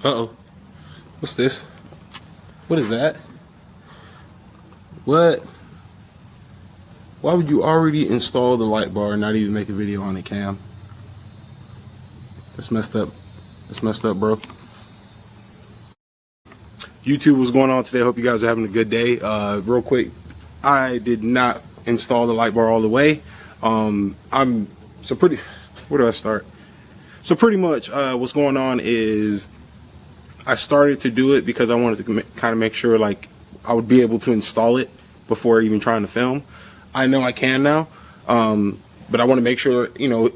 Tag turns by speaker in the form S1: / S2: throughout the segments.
S1: Uh-oh. What's this? What is that? What? Why would you already install the light bar and not even make a video on it, Cam? That's messed up. That's messed up, bro. YouTube, what's going on today? I hope you guys are having a good day. Real quick, I did not install the light bar all the way. Where do I start? So pretty much what's going on is I started to do it because I wanted to kind of make sure like I would be able to install it before even trying to film. I know I can now, but I want to make sure, you know,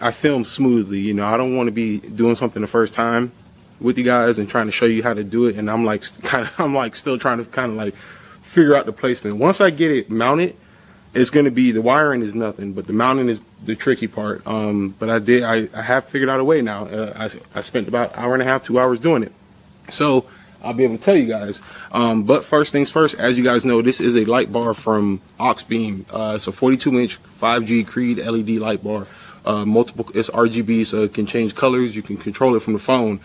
S1: I film smoothly. You know, I don't want to be doing something the first time with you guys and trying to show you how to do it, and I'm still trying to kind of like figure out the placement. Once I get it mounted, it's going to be, the wiring is nothing, but the mounting is the tricky part. But I have figured out a way now. I spent about an hour and a half, 2 hours doing it. So I'll be able to tell you guys. But first things first, as you guys know, this is a light bar from Oxbeam. It's a 42-inch 5G Creed LED light bar. It's RGB, so it can change colors. You can control it from the phone.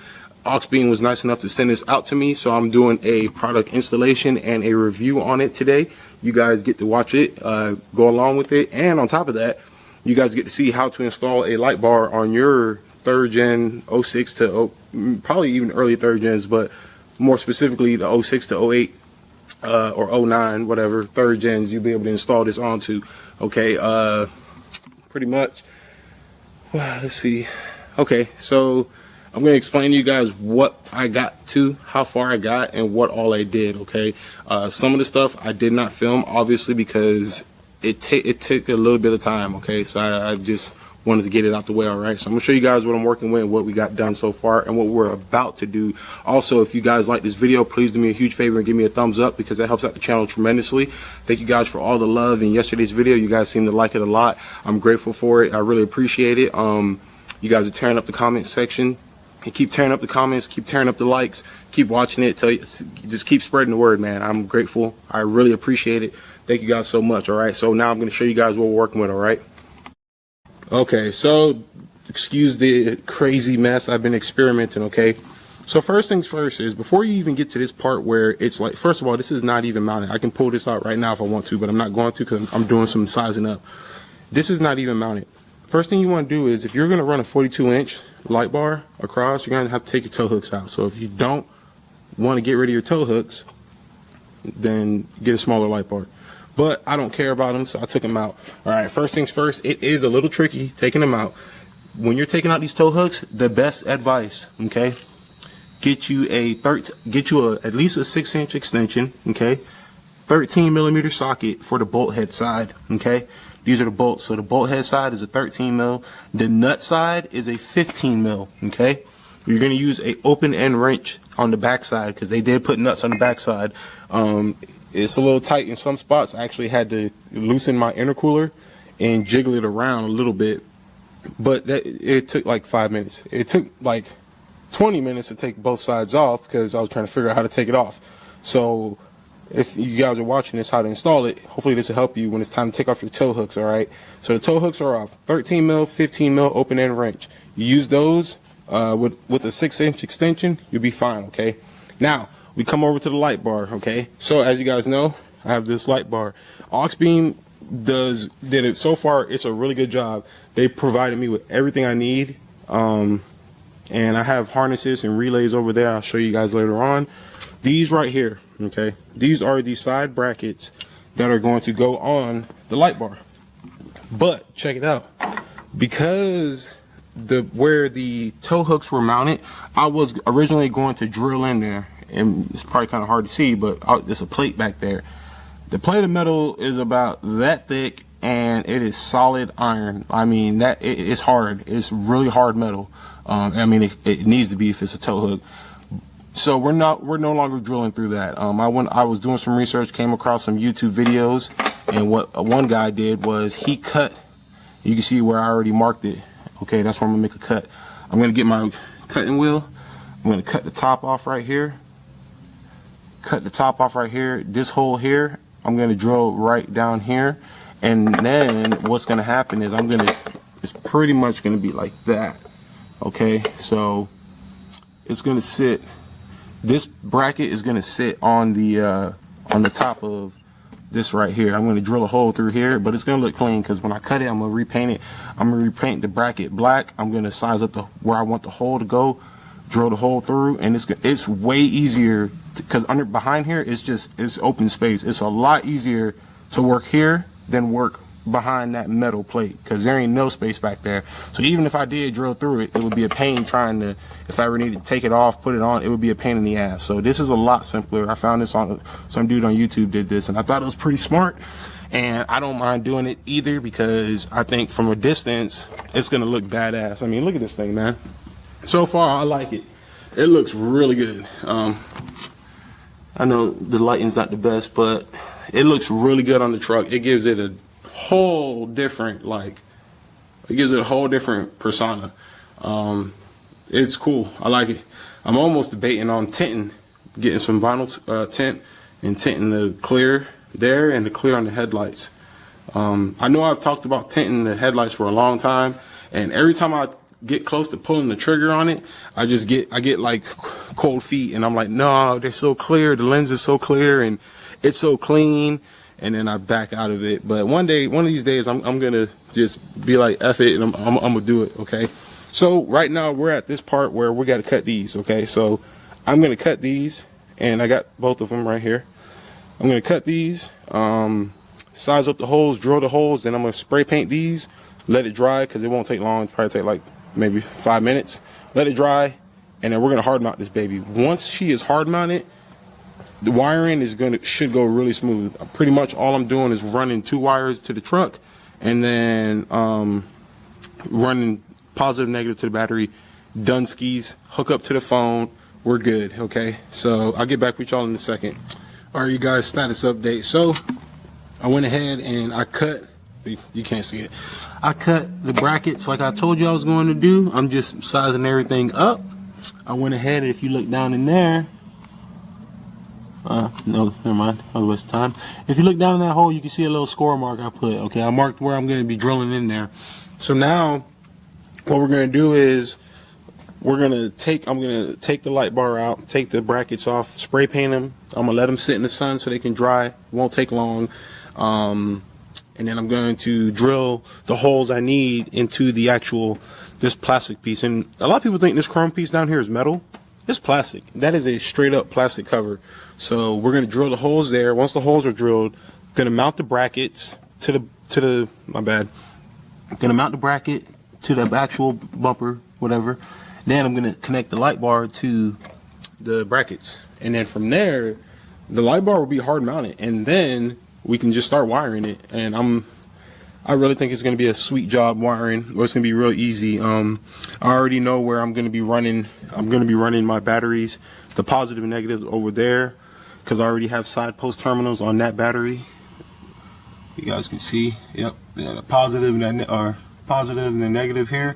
S1: Oxbeam was nice enough to send this out to me, so I'm doing a product installation and a review on it today. You guys get to watch it, go along with it, and on top of that, you guys get to see how to install a light bar on your 3rd gen 06 to probably even early 3rd gens, but more specifically the 06 to 08 or 09, whatever 3rd gens you'll be able to install this onto. Okay, pretty much. Well, let's see. Okay, so I'm going to explain to you guys what I got to, how far I got, and what all I did, okay? Some of the stuff I did not film, obviously, because it took a little bit of time, okay? So I just wanted to get it out the way, all right? So I'm going to show you guys what I'm working with, what we got done so far, and what we're about to do. Also, if you guys like this video, please do me a huge favor and give me a thumbs up, because that helps out the channel tremendously. Thank you guys for all the love in yesterday's video. You guys seem to like it a lot. I'm grateful for it. I really appreciate it. You guys are tearing up the comment section. And keep tearing up the comments, keep tearing up the likes, keep watching it, just keep spreading the word, man. I'm grateful. I really appreciate it. Thank you guys so much, all right? So now I'm going to show you guys what we're working with, all right? Okay, so excuse the crazy mess. I've been experimenting, okay? So first things first is, before you even get to this part where it's like, first of all, this is not even mounted. I can pull this out right now if I want to, but I'm not going to because I'm doing some sizing up. This is not even mounted. First thing you want to do is, if you're going to run a 42-inch light bar across, you're going to have to take your toe hooks out. So if you don't want to get rid of your toe hooks, then get a smaller light bar. But I don't care about them, so I took them out. All right, first things first, it is a little tricky taking them out. When you're taking out these toe hooks, the best advice, okay, get you at least a 6-inch extension, okay, 13mm socket for the bolt head side, okay. These are the bolts. So the bolt head side is a 13 mil. The nut side is a 15 mil. Okay. You're going to use a open end wrench on the back side, because they did put nuts on the back side. It's a little tight in some spots. I actually had to loosen my intercooler and jiggle it around a little bit, but it took like 5 minutes. It took like 20 minutes to take both sides off, because I was trying to figure out how to take it off. So if you guys are watching this, how to install it, hopefully this will help you when it's time to take off your toe hooks, all right? So the toe hooks are off. 13 mil, 15 mil open end wrench. You use those with a 6-inch extension, you'll be fine, okay? Now, we come over to the light bar, okay? So as you guys know, I have this light bar. Oxbeam did it so far. It's a really good job. They provided me with everything I need. And I have harnesses and relays over there. I'll show you guys later on. These right here, okay, these are the side brackets that are going to go on the light bar. But check it out, because where the toe hooks were mounted, I was originally going to drill in there, and it's probably kind of hard to see, but there's a plate back there. The plate of metal is about that thick, and it is solid iron. I mean, it's hard. It's really hard metal. I mean, it needs to be if it's a toe hook. So we're no longer drilling through that. I was doing some research, came across some YouTube videos, and what one guy did was he cut. You can see where I already marked it. Okay, that's where I'm gonna make a cut. I'm gonna get my cutting wheel. I'm gonna cut the top off right here. Cut the top off right here. This hole here, I'm gonna drill right down here, and then what's gonna happen is it's pretty much gonna be like that. Okay, so it's gonna sit. This bracket is gonna sit on the top of this right here. I'm gonna drill a hole through here, but it's gonna look clean because when I cut it, I'm gonna repaint it. I'm gonna repaint the bracket black. I'm gonna size up where I want the hole to go, drill the hole through, and it's way easier because behind here it's open space. It's a lot easier to work here than work behind that metal plate because there ain't no space back there. So even if I did drill through it, it would be a pain trying to, if I ever needed to take it off, put it on, it would be a pain in the ass. So this is a lot simpler. I found this on some dude on YouTube did this, and I thought it was pretty smart, and I don't mind doing it either because I think from a distance it's gonna look badass. I mean, look at this thing, man. So far I like it. It looks really good. I know the lighting's not the best, but it looks really good on the truck. It gives it a whole different persona. It's cool. I like it. I'm almost debating on tinting, getting some vinyl tint and tinting the clear there and the clear on the headlights. I know I've talked about tinting the headlights for a long time, and every time I get close to pulling the trigger on it, I get like cold feet, and I'm like, no, they're so clear, the lens is so clear and it's so clean, and then I back out of it. But one of these days I'm gonna just be like, F it, and I'm gonna do it. Okay, so right now we're at this part where we got to cut these. Okay, so I'm gonna cut these, and I got both of them right here. I'm gonna cut these, size up the holes, drill the holes, then I'm gonna spray paint these, let it dry because it won't take long. It'll probably take like maybe 5 minutes. Let it dry, and then we're gonna hard mount this baby. Once she is hard mounted, the wiring should go really smooth. Pretty much all I'm doing is running 2 wires to the truck, and then running positive, negative to the battery. Done skis. Hook up to the phone. We're good. Okay. So I'll get back with y'all in a second. All right, you guys. Status update. So I went ahead and I cut. You can't see it. I cut the brackets like I told you I was going to do. I'm just sizing everything up. I went ahead, and if you look down in there, no, never mind. I was wasting time. If you look down in that hole, you can see a little score mark I put. Okay, I marked where I'm going to be drilling in there. So now, what we're going to do is I'm going to take the light bar out, take the brackets off, spray paint them. I'm going to let them sit in the sun so they can dry. It won't take long. And then I'm going to drill the holes I need into this plastic piece. And a lot of people think this chrome piece down here is metal. It's plastic. That is a straight up plastic cover. So we're going to drill the holes there. Once the holes are drilled, I'm going to mount the brackets my bad. I'm going to mount the bracket to the actual bumper, whatever. Then I'm going to connect the light bar to the brackets. And then from there, the light bar will be hard mounted. And then we can just start wiring it. And I really think it's going to be a sweet job wiring, or it's going to be real easy. I already know where I'm going to be running. I'm going to be running my batteries, the positive and negative over there, because I already have side post terminals on that battery. You guys can see, yep, the positive and the negative here.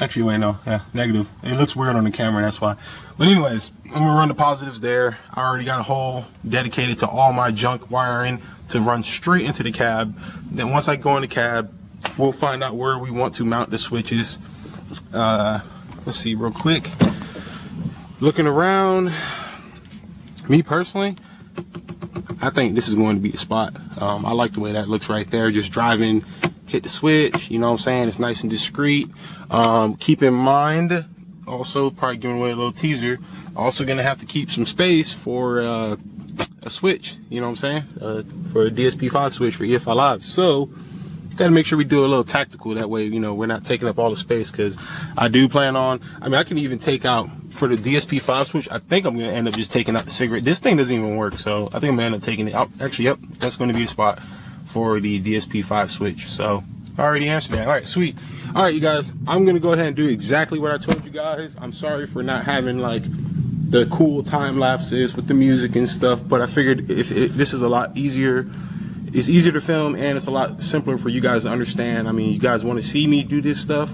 S1: Actually, wait, no, yeah, negative. It looks weird on the camera, that's why. But anyways, I'm gonna run the positives there. I already got a hole dedicated to all my junk wiring to run straight into the cab. Then once I go in the cab, we'll find out where we want to mount the switches. Let's see real quick. Looking around, me personally, I think this is going to be the spot. I like the way that looks right there. Just driving, hit the switch, you know what I'm saying? It's nice and discreet. Keep in mind, also probably giving away a little teaser, also gonna have to keep some space for a switch, you know what I'm saying? For a DSP5 switch for EFI Live. So gotta make sure we do a little tactical, that way, you know, we're not taking up all the space, because I do plan on, I can even take out, for the DSP5 switch, I think I'm gonna end up just taking out the cigarette. This thing doesn't even work, so I think I'm gonna end up taking it out. Actually, yep, that's gonna be the spot for the DSP5 switch. So I already answered that. All right, sweet. All right, you guys, I'm gonna go ahead and do exactly what I told you guys. I'm sorry for not having like the cool time lapses with the music and stuff, but I figured this is a lot easier. It's easier to film, and it's a lot simpler for you guys to understand. I mean, you guys want to see me do this stuff,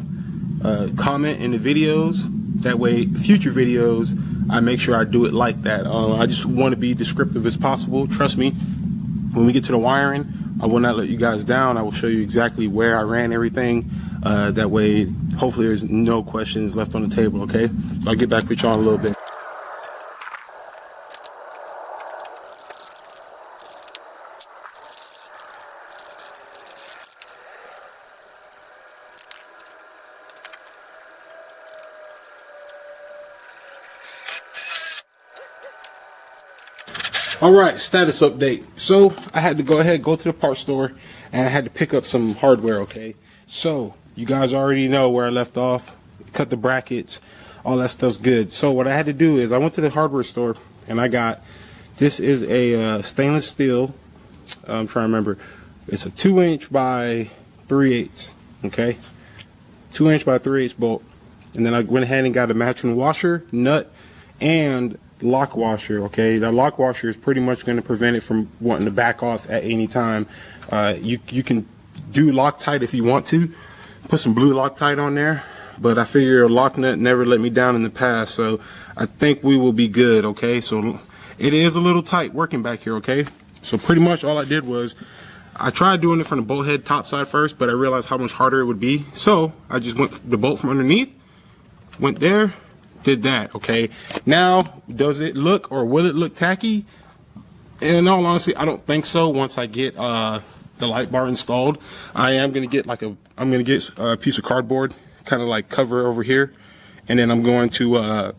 S1: comment in the videos. That way, future videos, I make sure I do it like that. I just want to be descriptive as possible. Trust me, when we get to the wiring, I will not let you guys down. I will show you exactly where I ran everything. That way, hopefully there's no questions left on the table, okay? So I'll get back with y'all in a little bit. All right, status update. So I had to go to the parts store, and I had to pick up some hardware, okay? So you guys already know where I left off. Cut the brackets, all that stuff's good. So what I had to do is I went to the hardware store, and I got, this is a stainless steel, I'm trying to remember, it's a 2" by 3/8, okay? 2" by 3/8 bolt. And then I went ahead and got a matching washer, nut, and lock washer, okay? That lock washer is pretty much going to prevent it from wanting to back off at any time. You can do Loctite if you want to, put some blue Loctite on there, but I figure a lock nut never let me down in the past, so I think we will be good, okay? So it is a little tight working back here, okay? So pretty much all I did was I tried doing it from the bolt head top side first, but I realized how much harder it would be, so I just went the bolt from underneath, went there, did that, okay? Now, does it look, or will it look tacky? In all honesty, I don't think so. Once I get the light bar installed, I am gonna get I'm gonna get a piece of cardboard, kind of like cover over here, and then I'm going to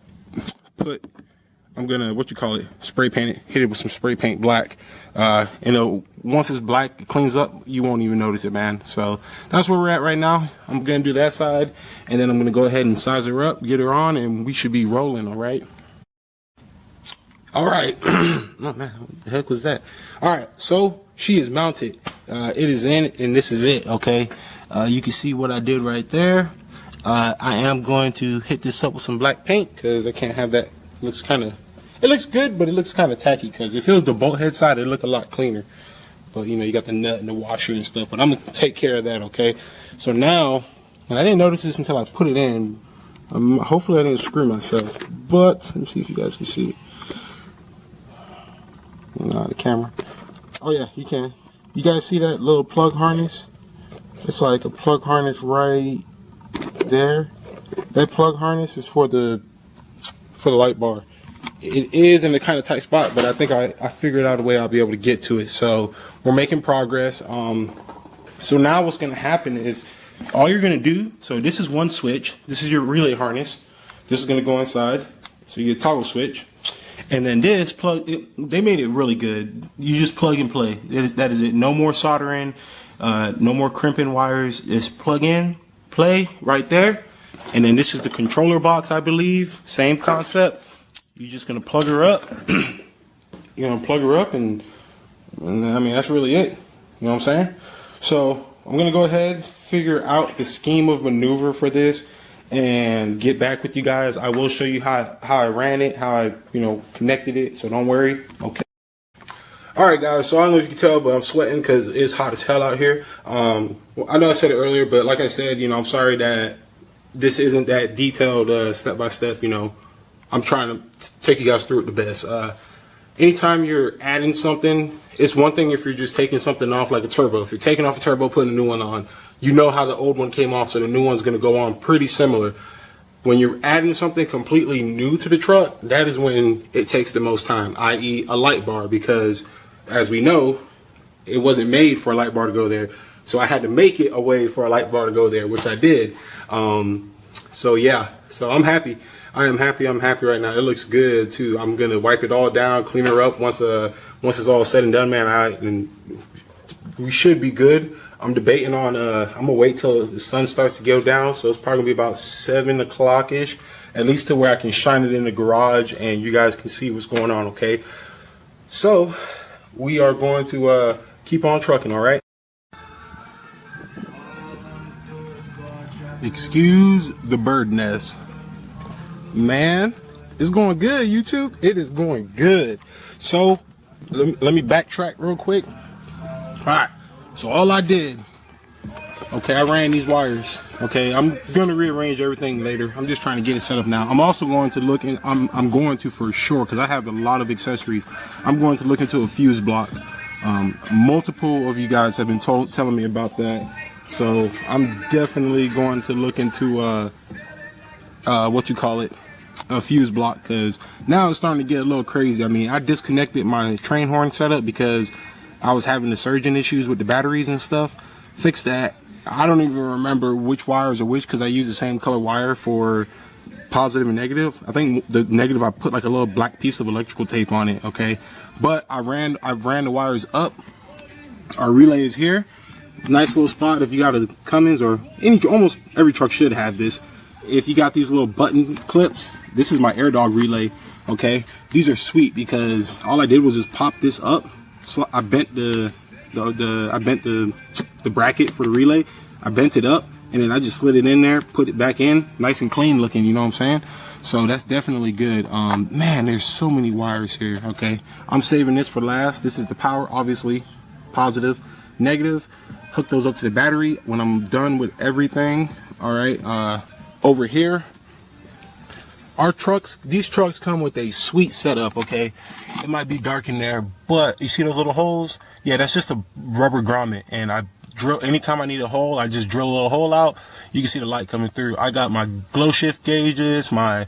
S1: spray paint it, hit it with some spray paint black. Once it's black, it cleans up, you won't even notice it, man. So that's where we're at right now. I'm gonna do that side, and then I'm gonna go ahead and size her up, get her on, and we should be rolling. All right. Oh man, what the heck was that? All right, so she is mounted. It is in, and this is it. Okay, you can see what I did right there. I am going to hit this up with some black paint because I can't have that. It looks good, but it looks kind of tacky, because if it was the bolt head side, it'd look a lot cleaner. But you got the nut and the washer and stuff, but I'm gonna take care of that, okay? So now, and I didn't notice this until I put it in. Hopefully I didn't screw myself, but let me see if you guys can see. Nah, the camera. Oh yeah, you can. You guys see that little plug harness? It's like a plug harness right there. That plug harness is for the light bar. It is in a kind of tight spot, but I think I figured out a way I'll be able to get to it. So we're making progress. So now what's going to happen is all you're going to do, so this is one switch. This is your relay harness. This is going to go inside. So you get a toggle switch. And then this they made it really good. You just plug and play. That is it. No more soldering, no more crimping wires. Just plug in, play right there. And then this is the controller box, I believe. Same concept. You're just gonna plug her up. You're gonna plug her up, and I mean, that's really it. You know what I'm saying? So I'm gonna go ahead, figure out the scheme of maneuver for this, and get back with you guys. I will show you how I ran it, how I connected it. So don't worry. Okay. All right, guys. So I don't know if you can tell, but I'm sweating because it's hot as hell out here. Well, I know I said it earlier, but like I said, I'm sorry that this isn't that detailed, step by step. I'm trying to take you guys through it the best. Anytime you're adding something, it's one thing if you're just taking something off like a turbo. If you're taking off a turbo, putting a new one on, you know how the old one came off, so the new one's going to go on pretty similar. When you're adding something completely new to the truck, that is when it takes the most time, i.e. a light bar, because as we know, it wasn't made for a light bar to go there. So I had to make it a way for a light bar to go there, which I did. So yeah, so I'm happy. I am happy. I'm happy right now. It looks good too. I'm gonna wipe it all down, clean her up once it's all said and done, man. And we should be good. I'm debating on. I'm gonna wait till the sun starts to go down, so it's probably gonna be about 7 o'clock ish, at least to where I can shine it in the garage and you guys can see what's going on. Okay. So we are going to keep on trucking. All right. Excuse the bird nest. Man, it's going good, YouTube. It is going good. So let me backtrack real quick. All right. So all I did, okay, I ran these wires. Okay, I'm gonna rearrange everything later. I'm just trying to get it set up now. I'm also going to look in. I'm going to for sure, because I have a lot of accessories. I'm going to look into a fuse block. Multiple of you guys have been telling me about that. So I'm definitely going to look into what you call it, a fuse block, because now it's starting to get a little crazy. I mean, I disconnected my train horn setup because I was having the surging issues with the batteries and stuff. Fixed that. I don't even remember which wires are which because I use the same color wire for positive and negative. I think the negative, I put like a little black piece of electrical tape on it, okay? But I've ran the wires up. Our relay is here. Nice little spot if you got a Cummins, or almost every truck should have this. If you got these little button clips, this is my AirDog relay, okay? These are sweet because all I did was just pop this up. So I bent the bracket for the relay. I bent it up and then I just slid it in there, put it back in, nice and clean looking, you know what I'm saying? So that's definitely good. Man, there's so many wires here, okay? I'm saving this for last. This is the power, obviously, positive, negative. Hook those up to the battery when I'm done with everything. All right, over here, these trucks come with a sweet setup, okay? It might be dark in there, but you see those little holes? Yeah, that's just a rubber grommet, and I drill, anytime I need a hole, I just drill a little hole out. You can see the light coming through. I got my glow shift gauges, my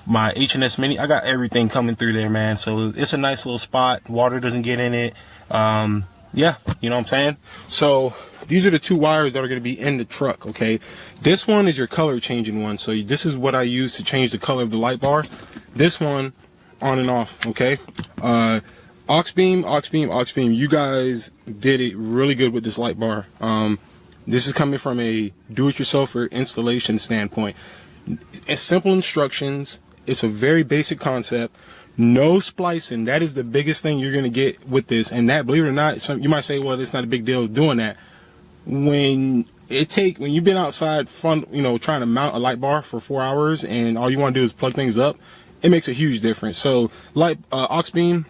S1: H&S Mini, I got everything coming through there, man. So it's a nice little spot. Water doesn't get in it. Yeah, you know what I'm saying? So these are the two wires that are going to be in the truck, okay? This one is your color changing one. So this is what I use to change the color of the light bar. This one, on and off, okay? Aux beam. You guys did it really good with this light bar. This is coming from a do-it-yourselfer installation standpoint. It's simple instructions. It's a very basic concept. No splicing. That is the biggest thing you're going to get with this. And that, believe it or not, you might say, well, it's not a big deal doing that. When you've been outside trying to mount a light bar for 4 hours and all you want to do is plug things up, it makes a huge difference. So aux beam,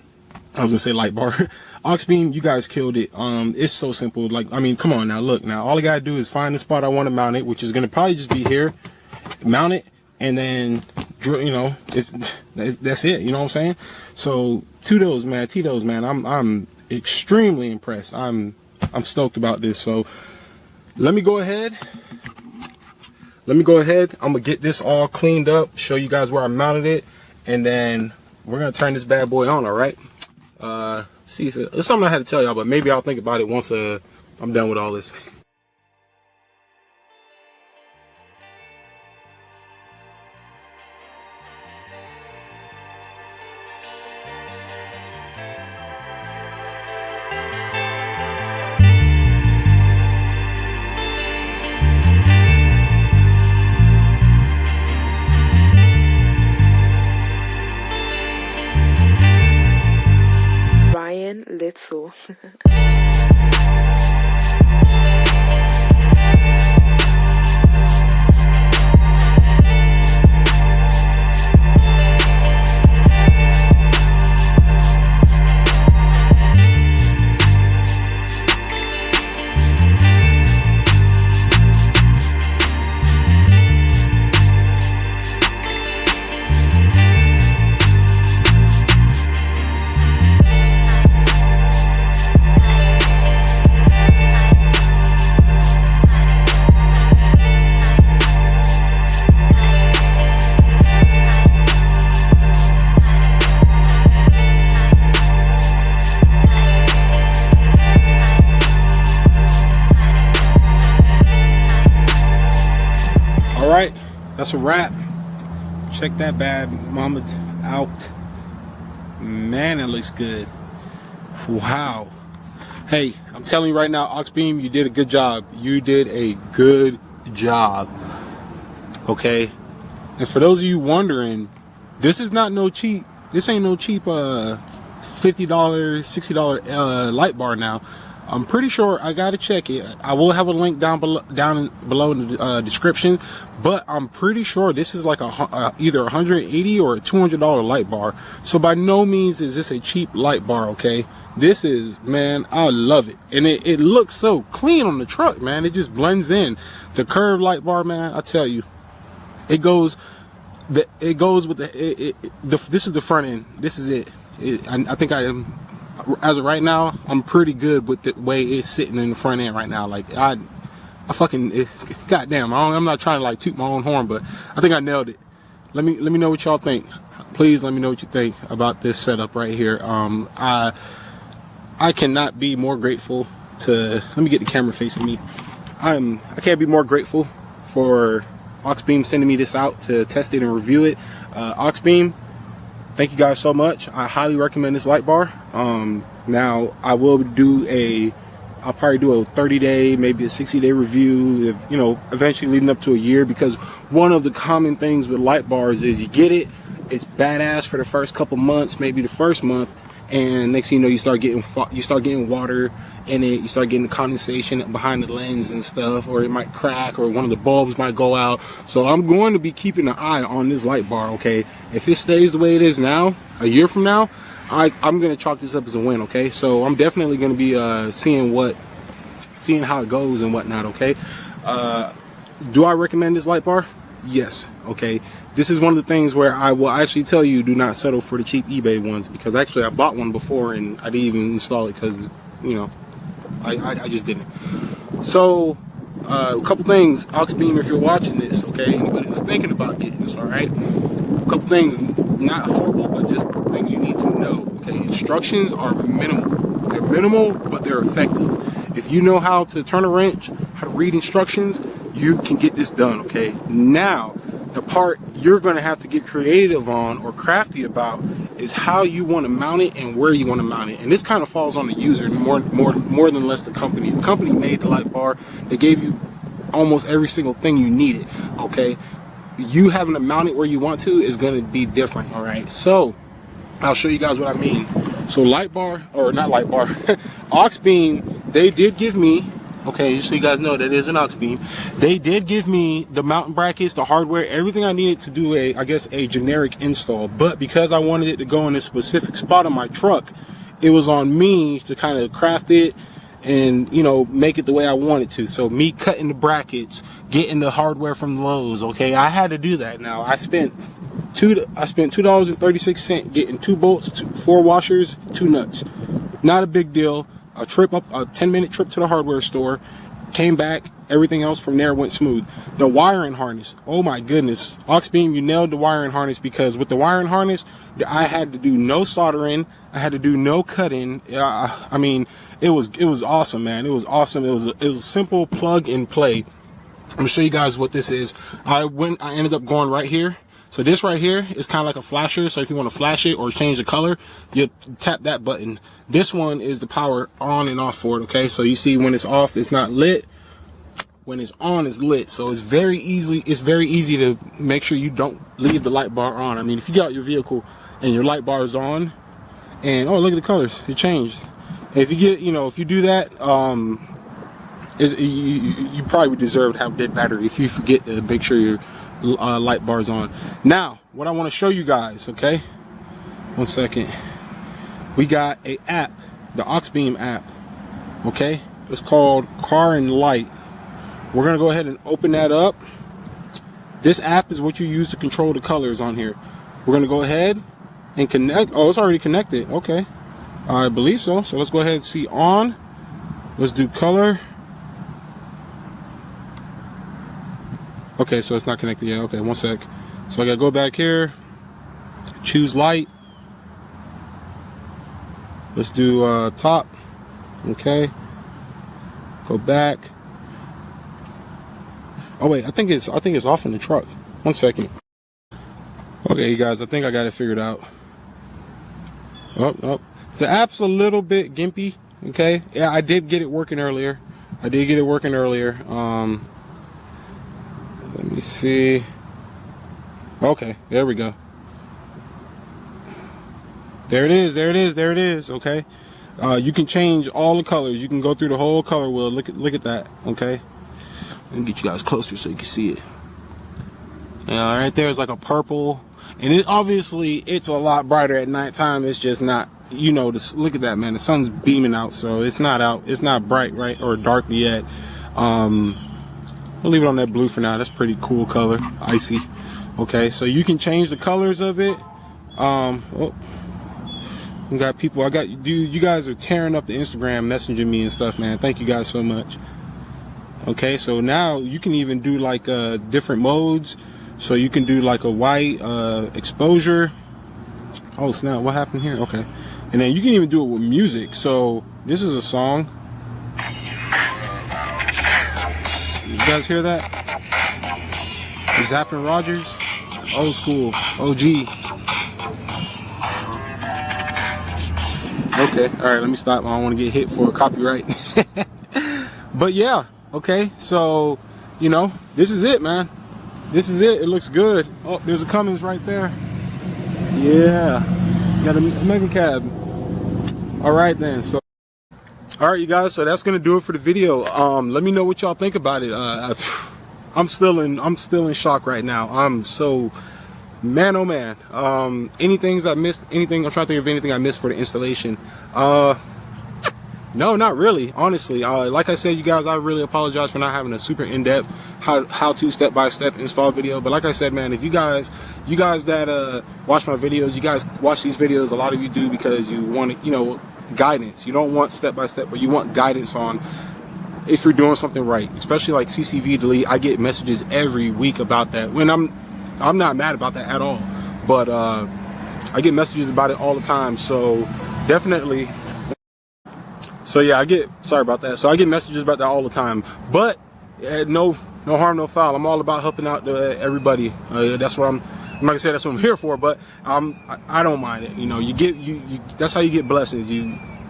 S1: I was gonna say light bar. Aux beam, you guys killed it. It's so simple. Like, I mean, come on now, look now. All I gotta do is find the spot I want to mount it, which is gonna probably just be here. Mount it, and then drill. That's it. You know what I'm saying? So Tito's, man. I'm extremely impressed. I'm stoked about this. So let me go ahead. I'm gonna get this all cleaned up, show you guys where I mounted it, and then we're gonna turn this bad boy on. All right. See if it's something I had to tell y'all, but maybe I'll think about it once I'm done with all this.
S2: Little.
S1: Alright, that's a wrap. Check that bad mama out. Man, it looks good. Wow. Hey, I'm telling you right now, aux beam, you did a good job. You did a good job. Okay? And for those of you wondering, this ain't no cheap $50, $60 light bar now. I'm pretty sure, I gotta check it. I will have a link down below in the description, but I'm pretty sure this is like either $180 or a $200 light bar. So by no means is this a cheap light bar, okay? This is, man, I love it. And it looks so clean on the truck, man. It just blends in. The curved light bar, man, I tell you, it goes with this is the front end. This is it. I think I am, as of right now, I'm pretty good with the way it's sitting in the front end right now. Like, goddamn, I'm not trying to like toot my own horn, but I think I nailed it. Let me know what y'all think. Please let me know what you think about this setup right here. I cannot be more grateful to, let me get the camera facing me. I can't be more grateful for Auxbeam sending me this out to test it and review it. Auxbeam, thank you guys so much. I highly recommend this light bar. Now I will I'll probably do a 30-day, maybe a 60-day review, if, you know, eventually leading up to a year, because one of the common things with light bars is you get it, it's badass for the first couple months, maybe the first month, and next thing you know, you start getting water in it, you start getting the condensation behind the lens and stuff, or it might crack, or one of the bulbs might go out. So I'm going to be keeping an eye on this light bar, okay? If it stays the way it is now, a year from now, I'm gonna chalk this up as a win, okay? So I'm definitely gonna be seeing how it goes and whatnot, okay? Do I recommend this light bar? Yes, okay. This is one of the things where I will actually tell you, do not settle for the cheap eBay ones, because actually I bought one before and I didn't even install it because, you know, I just didn't. So a couple things, Auxbeam, if you're watching this, okay, anybody who's thinking about getting this, all right, a couple things, not horrible, but just things you need to know, okay? Instructions are minimal. They're minimal, but they're effective. If you know how to turn a wrench, how to read instructions, you can get this done, okay? Now, the part you're going to have to get creative on or crafty about is how you want to mount it and where you want to mount it. And this kind of falls on the user more than less the company. The company made the light bar. They gave you almost every single thing you needed, okay? You having to mount it where you want to is going to be different, all right? So I'll show you guys what I mean. So light bar, or not light bar, Auxbeam, they did give me, okay, just so you guys know, that is an Auxbeam. They did give me the mounting brackets, the hardware, everything I needed to do a generic install. But because I wanted it to go in a specific spot on my truck, it was on me to kind of craft it and, you know, make it the way I wanted to. So me cutting the brackets, getting the hardware from Lowe's, okay, I had to do that. Now I spent $2.36 getting 2 bolts, 4 washers, 2 nuts. Not a big deal. A 10-minute trip to the hardware store, came back, everything else from there went smooth. The wiring harness, oh my goodness, Auxbeam, you nailed the wiring harness, because with the wiring harness, I had to do no soldering, I had to do no cutting. I mean, it was awesome, man. It was awesome. It was simple plug and play. I'm gonna show you guys what this is. I ended up going right here. So this right here is kind of like a flasher. So if you want to flash it or change the color, you tap that button. This one is the power on and off for it, okay? So you see when it's off, it's not lit. When it's on, it's lit. So it's very easy to make sure you don't leave the light bar on. I mean, if you got your vehicle and your light bar is on, and oh, look at the colors, it changed. If you get, you know, if you do that, you probably deserve to have a dead battery if you forget to make sure your light bars on. Now, what I want to show you guys, okay? 1 second. We got a app, the Auxbeam app, okay? It's called Car and Light. We're gonna go ahead and open that up. This app is what you use to control the colors on here. We're gonna go ahead and connect. Oh, it's already connected. Okay, I believe so. So let's go ahead and see on. Let's do color. Okay, so it's not connected yet. Okay, 1 sec. So I gotta go back here, choose light. Let's do top. Okay, go back. Oh wait, I think it's off in the truck. 1 second. Okay, you guys, I think I got it figured out. Oh. The app's a little bit gimpy. Okay, yeah, I did get it working earlier. Let me see. Okay, there we go. There it is. Okay, you can change all the colors. You can go through the whole color wheel. Look at that. Okay, let me get you guys closer so you can see it. Yeah, right there is like a purple, and it's a lot brighter at nighttime. It's just not, you know, look at that, man. The sun's beaming out, so it's not bright, right, or dark yet. We'll leave it on that blue for now. That's pretty cool color, icy. Okay, so you can change the colors of it. We got people. You guys are tearing up the Instagram, messaging me and stuff, man. Thank you guys so much. Okay, so now you can even do like different modes. So you can do like a white exposure. Oh snap, what happened here? Okay. And then you can even do it with music. So this is a song. You guys hear that? Zappin' Rogers. Old school. OG. Okay, alright, let me stop. I don't want to get hit for copyright. But yeah, okay, so, you know, this is it, man. This is it. It looks good. Oh, there's a Cummins right there. Yeah. Got a mega cab. Alright then, so. Alright, you guys, so that's gonna do it for the video. Let me know what y'all think about it. I'm still in shock right now. I'm so, man, oh man. Anything I missed? Anything? I'm trying to think of anything I missed for the installation. No, not really. Honestly, like I said, you guys, I really apologize for not having a super in-depth how-to step-by-step install video. But like I said, man, if you guys that watch my videos, you guys watch these videos. A lot of you do because you want, you know, guidance. You don't want step-by-step, but you want guidance on if you're doing something right. Especially like CCV delete. I get messages every week about that. When I'm not mad about that at all, but I get messages about it all the time. So definitely. So yeah, sorry about that. So I get messages about that all the time. But no harm, no foul. I'm all about helping out everybody. That's what I'm not gonna say that's what I'm here for, but I don't mind it. You know, that's how you get blessings.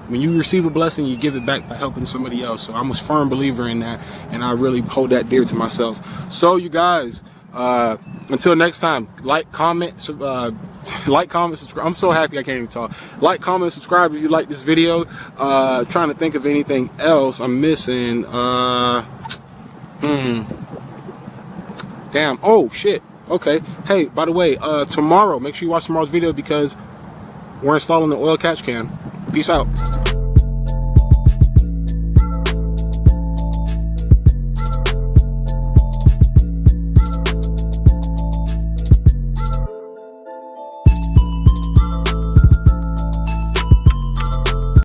S1: When you receive a blessing, you give it back by helping somebody else. So I'm a firm believer in that, and I really hold that dear to myself. So you guys, until next time, like, comment, subscribe. I'm so happy I can't even talk. Like, comment, subscribe if you like this video. Trying to think of anything else I'm missing. Damn. Oh shit. Okay. Hey, by the way, tomorrow, make sure you watch tomorrow's video because we're installing the oil catch can. Peace out.